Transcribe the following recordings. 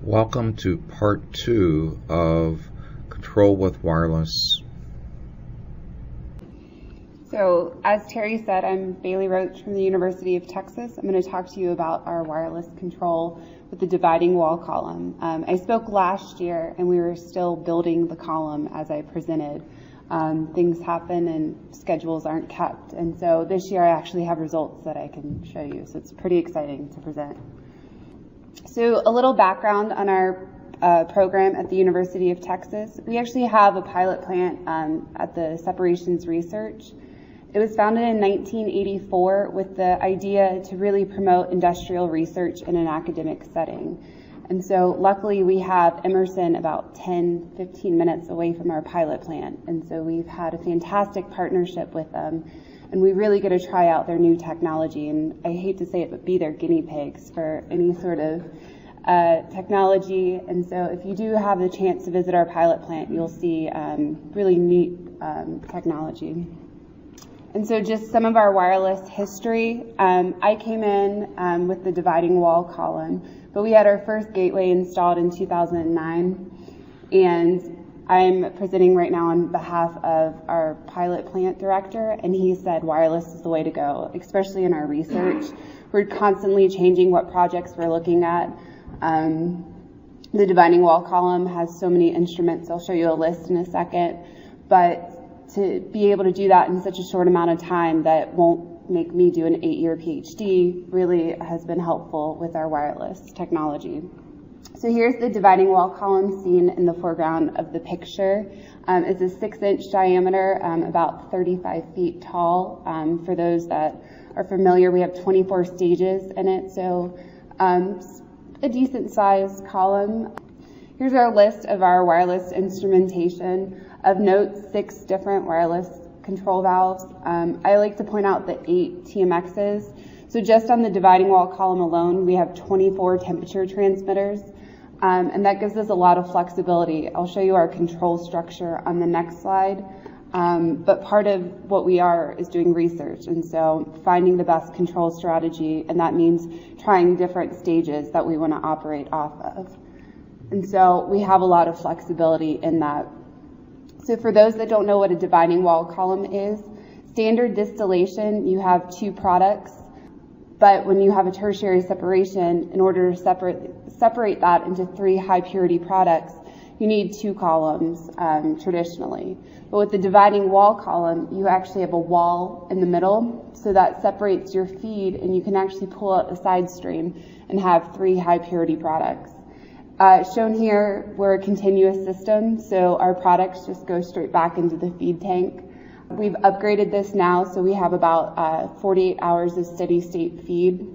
Welcome to part 2 of Control with Wireless. So, as Terry said, I'm Bailee Roach from the University of Texas. I'm going to talk to you about our wireless control with the dividing wall column. I spoke last year and we were still building the column as I presented. Things happen and schedules aren't kept. And so this year I actually have results that I can show you. So it's pretty exciting to present. So a little background on our program at the University of Texas. We actually have a pilot plant at the Separations Research. It was founded in 1984 with the idea to really promote industrial research in an academic setting. And so luckily we have Emerson about 10-15 minutes away from our pilot plant. And so we've had a fantastic partnership with them. And we really get to try out their new technology. And I hate to say it, but be their guinea pigs for any sort of technology. And so if you do have the chance to visit our pilot plant, you'll see really neat technology. And so just some of our wireless history. I came in with the dividing wall column, but we had our first gateway installed in 2009. And I'm presenting right now on behalf of our pilot plant director, and he said wireless is the way to go, especially in our research. We're constantly changing what projects we're looking at. The dividing wall column has so many instruments. I'll show you a list in a second. But to be able to do that in such a short amount of time that won't make me do an 8-year PhD really has been helpful with our wireless technology. So here's the dividing wall column seen in the foreground of the picture. It's a 6-inch diameter, about 35 feet tall. For those that are familiar, we have 24 stages in it, so a decent sized column. Here's our list of our wireless instrumentation. Of note, 6 different wireless control valves. I like to point out the 8 TMXs. So just on the dividing wall column alone, we have 24 temperature transmitters. And that gives us a lot of flexibility. I'll show you our control structure on the next slide. But part of what we are is doing research, and so finding the best control strategy, and that means trying different stages that we want to operate off of. And so we have a lot of flexibility in that. So for those that don't know what a dividing wall column is, standard distillation, you have 2 products. But when you have a tertiary separation, in order to separate that into 3 high purity products, you need 2 columns traditionally. But with the dividing wall column, you actually have a wall in the middle, so that separates your feed, and you can actually pull out a side stream and have 3 high purity products. Shown here, we're a continuous system, so our products just go straight back into the feed tank. We've upgraded this now, so we have about 48 hours of steady state feed.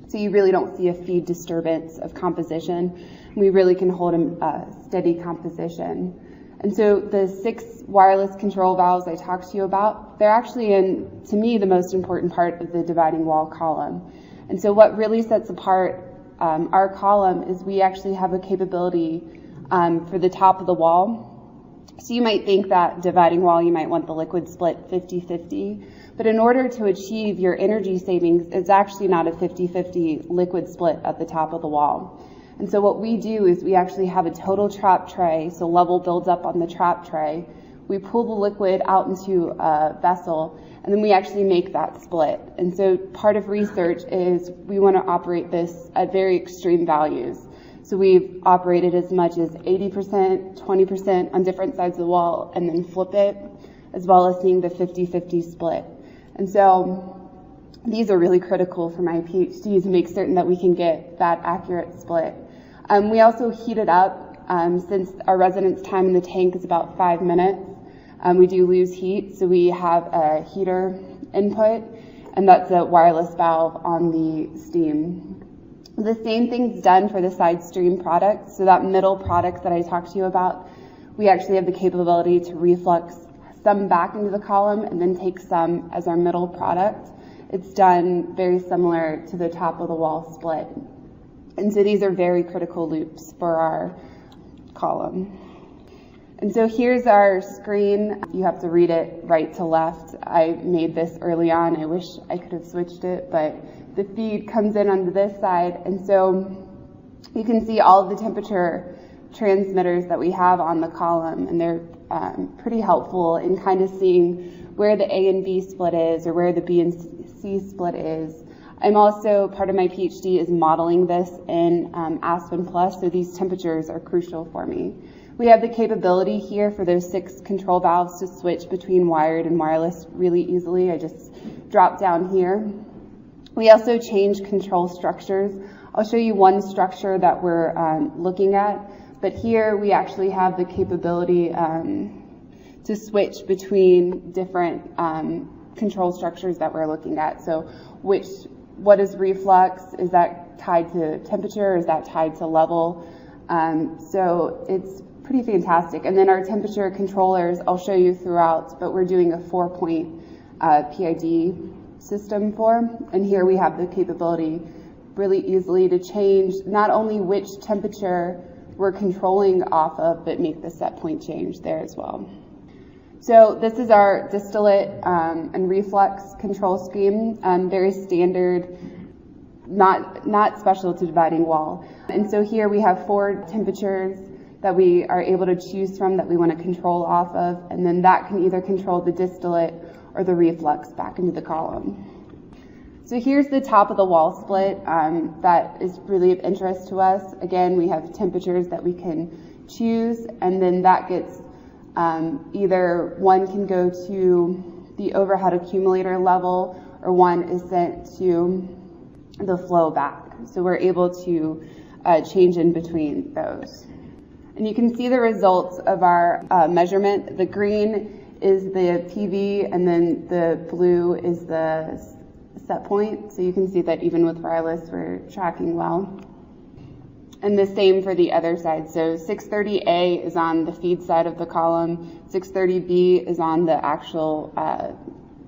So you really don't see a feed disturbance of composition. We really can hold a steady composition. And so the 6 wireless control valves I talked to you about, they're actually, to me, the most important part of the dividing wall column. And so what really sets apart our column is we actually have a capability for the top of the wall. So you might think that dividing wall, you might want the liquid split 50-50, but in order to achieve your energy savings, it's actually not a 50-50 liquid split at the top of the wall. And so what we do is we actually have a total trap tray, so level builds up on the trap tray. We pull the liquid out into a vessel, and then we actually make that split. And so part of research is we want to operate this at very extreme values. So we've operated as much as 80%, 20% on different sides of the wall, and then flip it, as well as seeing the 50-50 split. And so these are really critical for my PhD to make certain that we can get that accurate split. We also heat it up. Since our residence time in the tank is about 5 minutes, we do lose heat, so we have a heater input, and that's a wireless valve on the steam. The same thing's done for the side stream product. So that middle product that I talked to you about, we actually have the capability to reflux some back into the column and then take some as our middle product. It's done very similar to the top of the wall split. And so these are very critical loops for our column. And so here's our screen. You have to read it right to left. I made this early on. I wish I could have switched it, but the feed comes in on this side. And so You can see all of the temperature transmitters that we have on the column, and they're pretty helpful in kind of seeing where the A and B split is, or where the B and C split is. I'm also, part of my PhD is modeling this in Aspen Plus, so these temperatures are crucial for me. We have the capability here for those 6 control valves to switch between wired and wireless really easily. I just drop down here. We also change control structures. I'll show you one structure that we're looking at, but here we actually have the capability to switch between different control structures that we're looking at. So what is reflux? Is that tied to temperature? Is that tied to level? So it's pretty fantastic. And then our temperature controllers, I'll show you throughout, but we're doing a 4-point PID system for. And here we have the capability really easily to change not only which temperature we're controlling off of, but make the set point change there as well. So this is our distillate and reflux control scheme, very standard, not special to dividing wall. And so here we have 4 temperatures that we are able to choose from that we want to control off of, and then that can either control the distillate or the reflux back into the column. So here's the top of the wall split that is really of interest to us. Again, we have temperatures that we can choose, and then that gets either one can go to the overhead accumulator level, or one is sent to the flow back. So we're able to change in between those. And you can see the results of our measurement. The green is the PV, and then the blue is the set point. So you can see that even with wireless, we're tracking well. And the same for the other side. So 630A is on the feed side of the column. 630B is on the actual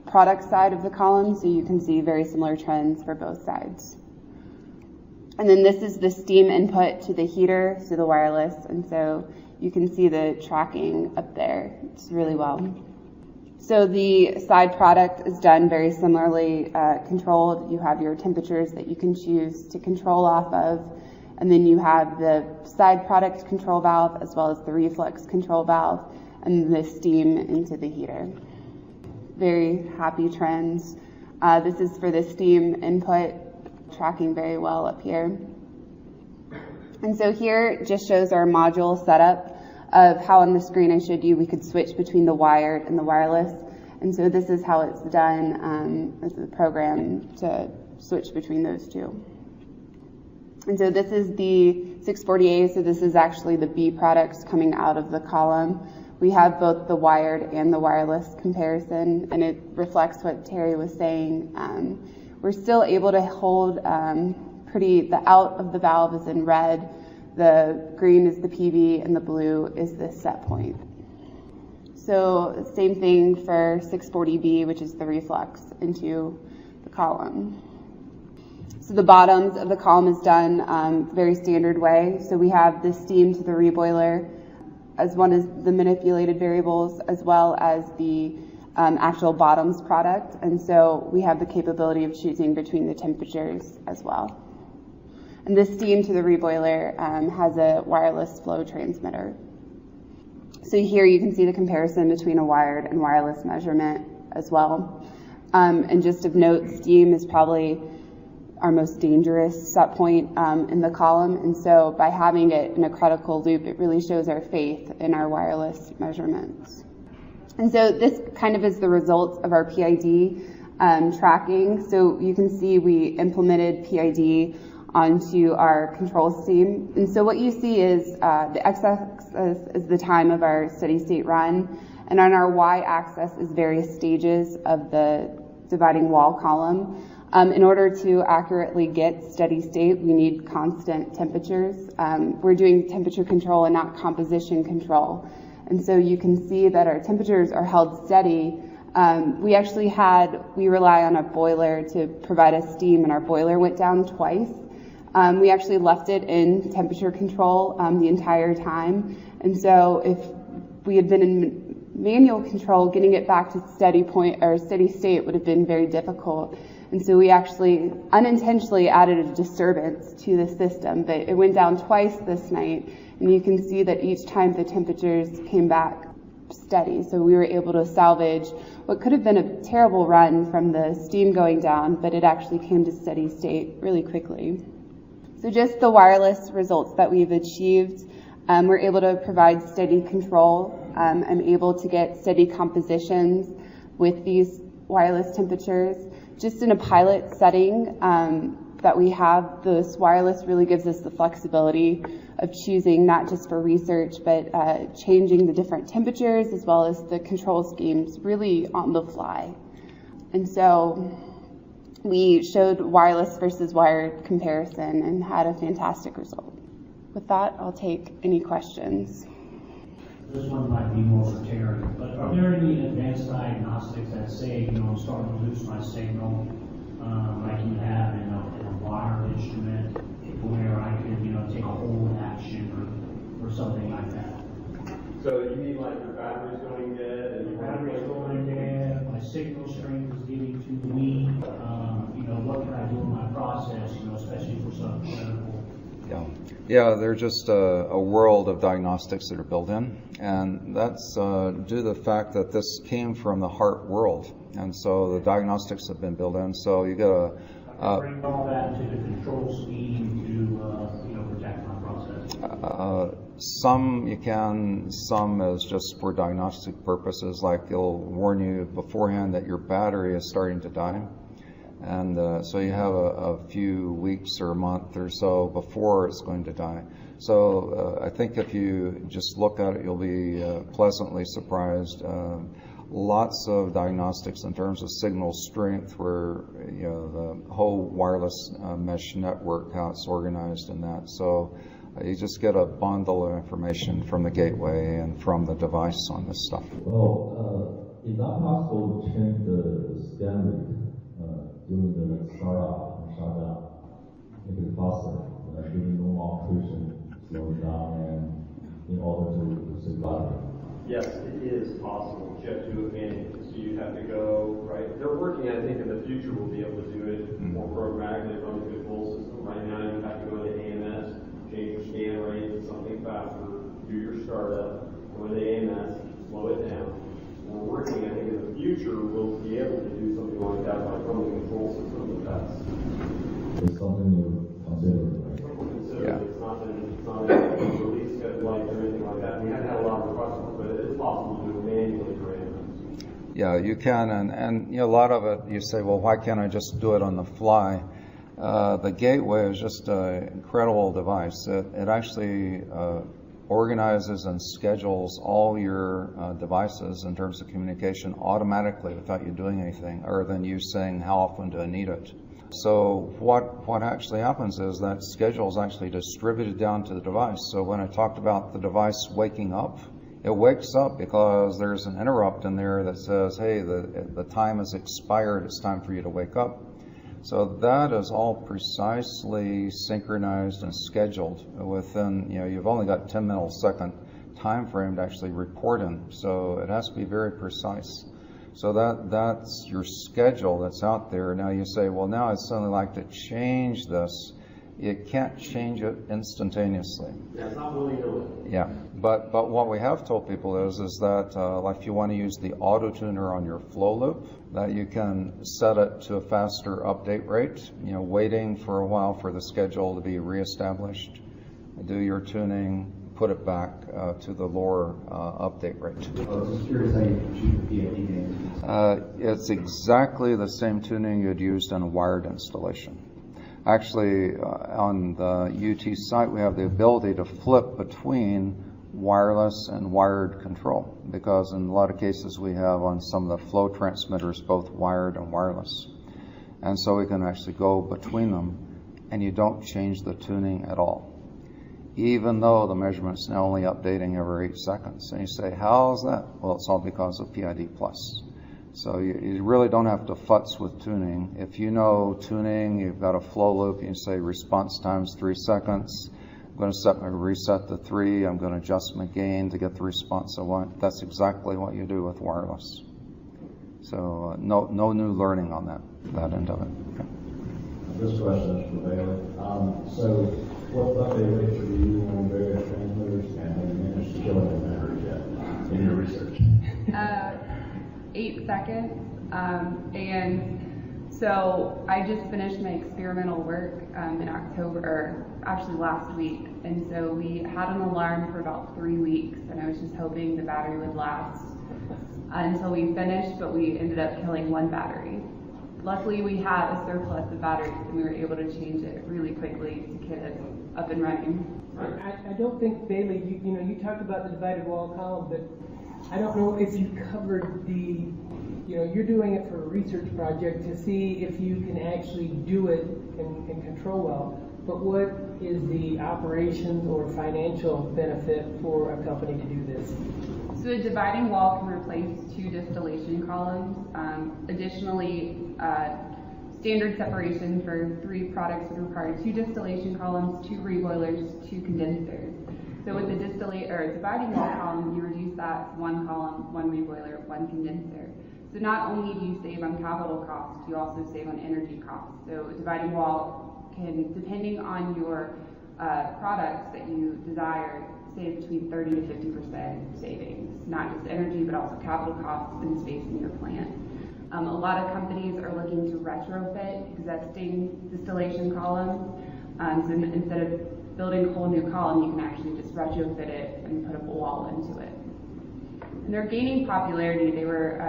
product side of the column. So you can see very similar trends for both sides. And then this is the steam input to the heater, to the wireless. And so you can see the tracking up there. It's really well. So the side product is done very similarly controlled. You have your temperatures that you can choose to control off of. And then you have the side product control valve as well as the reflux control valve and the steam into the heater. Very happy trends. This is for the steam input, tracking very well up here. And so here it just shows our module setup of how on the screen I showed you we could switch between the wired and the wireless. And so this is how it's done as a program to switch between those two. And so this is the 640A, so this is actually the B products coming out of the column. We have both the wired and the wireless comparison, and it reflects what Terry was saying. We're still able to hold the out of the valve is in red, the green is the PV, and the blue is the set point. So same thing for 640B, which is the reflux into the column. So the bottoms of the column is done very standard way. So we have the steam to the reboiler as one as the manipulated variables, as well as the actual bottoms product. And so we have the capability of choosing between the temperatures as well. And the steam to the reboiler has a wireless flow transmitter. So here you can see the comparison between a wired and wireless measurement as well. And just of note, steam is probably our most dangerous set point in the column. And so by having it in a critical loop, it really shows our faith in our wireless measurements. And so this kind of is the results of our PID tracking. So you can see we implemented PID onto our control steam. And so what you see is the x-axis is the time of our steady state run, and on our y-axis is various stages of the dividing wall column. In order to accurately get steady state, we need constant temperatures. We're doing temperature control and not composition control. And so you can see that our temperatures are held steady. We rely on a boiler to provide us steam, and our boiler went down twice. We actually left it in temperature control the entire time. And so if we had been in manual control, getting it back to steady point or steady state would have been very difficult. And so we actually unintentionally added a disturbance to the system, but it went down twice this night, and you can see that each time the temperatures came back steady. So we were able to salvage what could have been a terrible run from the steam going down, but it actually came to steady state really quickly. So just the wireless results that we've achieved, we're able to provide steady control. I'm able to get steady compositions with these wireless temperatures. Just in a pilot setting that we have, this wireless really gives us the flexibility of choosing not just for research, but changing the different temperatures as well as the control schemes really on the fly. And so we showed wireless versus wired comparison and had a fantastic result. With that, I'll take any questions. This one might be more for Terry, but are there any advanced diagnostics that say, I'm starting to lose my signal, like you have in a wired instrument, where I could, take a hold action or something like that? So you mean like your battery's going dead? And your battery's going dead, my signal strength is getting too weak, what can I do in my process, especially for something critical? Yeah, they're just a world of diagnostics that are built in, and that's due to the fact that this came from the heart world, and so the diagnostics have been built in. So you get bring all that to the control scheme to protect my process. Some you can, some is just for diagnostic purposes, like it'll warn you beforehand that your battery is starting to die. And so you have a few weeks or a month or so before it's going to die. So I think if you just look at it, you'll be pleasantly surprised. Lots of diagnostics in terms of signal strength, where the whole wireless mesh network, how it's organized in that. So you just get a bundle of information from the gateway and from the device on this stuff. Well, is that possible to change the scan rate during the startup and shutdown? Make it faster, during normal operation, slow it down, and in order to save battery. Yes, it is possible. You have to do it manually. So you have to go, right? They're working, I think, in the future we'll be able to do it more programmatically from the control system. Right now you have to go into AMS, change your scan rate to something faster, do your startup, go into AMS, slow it down. We're working, I think, in the future we'll be able to do something like that by from the control system of that. It's something you consider, right? Consider it. It's not a release schedule or anything like that. We haven't had a lot of requests for it, but it is possible to do it manually for AMS. Yeah, you can, and a lot of it, you say, well, why can't I just do it on the fly? The gateway is just an incredible device. It actually organizes and schedules all your devices in terms of communication automatically without you doing anything, other than you saying, how often do I need it? So what actually happens is that schedule is actually distributed down to the device. So when I talked about the device waking up, it wakes up because there's an interrupt in there that says, hey, the time has expired, it's time for you to wake up. So that is all precisely synchronized and scheduled within, you've only got 10 millisecond time frame to actually report in. So it has to be very precise. So that's your schedule that's out there. Now you say, well, now I'd suddenly like to change this. You can't change it instantaneously. Yeah, it's not willy-nilly. Yeah, but what we have told people is that like if you want to use the auto tuner on your flow loop, that you can set it to a faster update rate, waiting for a while for the schedule to be reestablished, do your tuning, put it back to the lower update rate. I was just curious how you choose the PID gain. It's exactly the same tuning you'd used in a wired installation. Actually, on the UT site, we have the ability to flip between wireless and wired control, because in a lot of cases we have on some of the flow transmitters both wired and wireless. And so we can actually go between them, and you don't change the tuning at all, even though the measurement's now only updating every 8 seconds. And you say, how's that? Well, it's all because of PID+. So you really don't have to futz with tuning. If you know tuning, you've got a flow loop, you can say response time's 3 seconds. I'm going to set my reset to 3. I'm going to adjust my gain to get the response I want. That's exactly what you do with wireless. So no new learning on that end of it. Okay. This question is for Bailee. So what update rates are you using on various transmitters, and have you managed to kill any batteries yet in your research? 8 seconds. And so I just finished my experimental work in October, or actually last week. And so we had an alarm for about 3 weeks, and I was just hoping the battery would last until we finished, but we ended up killing 1 battery. Luckily, we had a surplus of batteries, and we were able to change it really quickly to get it up and running. I don't think, Bailee, you talked about the divided wall column, but I don't know if you covered the, you're doing it for a research project to see if you can actually do it and control well, but what is the operations or financial benefit for a company to do this? So a dividing wall can replace 2 distillation columns. Additionally, standard separation for 3 products would require 2 distillation columns, 2 reboilers, 2 condensers. So with the dividing wall column, you reduce that to 1 column, 1 reboiler, 1 condenser. So not only do you save on capital costs, you also save on energy costs. So a dividing wall can, depending on your products that you desire, save between 30 to 50% savings, not just energy, but also capital costs and space in your plant. A lot of companies are looking to retrofit existing distillation columns. So instead of building a whole new column, you can actually just retrofit it and put a wall into it. And they're gaining popularity. They were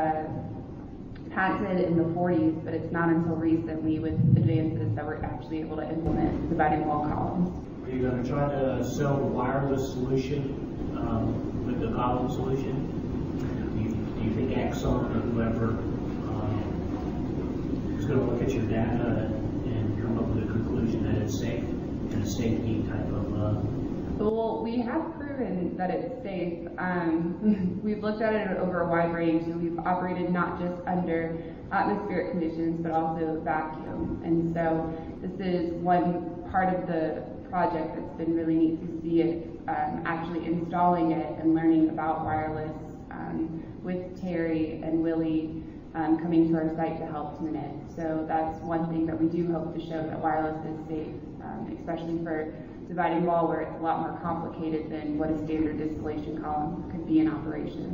patented in the 40s, but it's not until recently with advances that we're actually able to implement dividing wall columns. Are you going to try to sell a wireless solution with the column solution? Do you think Exxon or whoever is going to look at your data and come up with a conclusion that it's safe and a safety type of? Well, we have proven that it's safe. We've looked at it over a wide range, and we've operated not just under atmospheric conditions, but also vacuum. And so this is one part of the project that's been really neat to see it, actually installing it and learning about wireless with Terry and Willie coming to our site to help tune it. So that's one thing that we do hope to show, that wireless is safe, especially for dividing wall where it's a lot more complicated than what a standard distillation column could be in operation.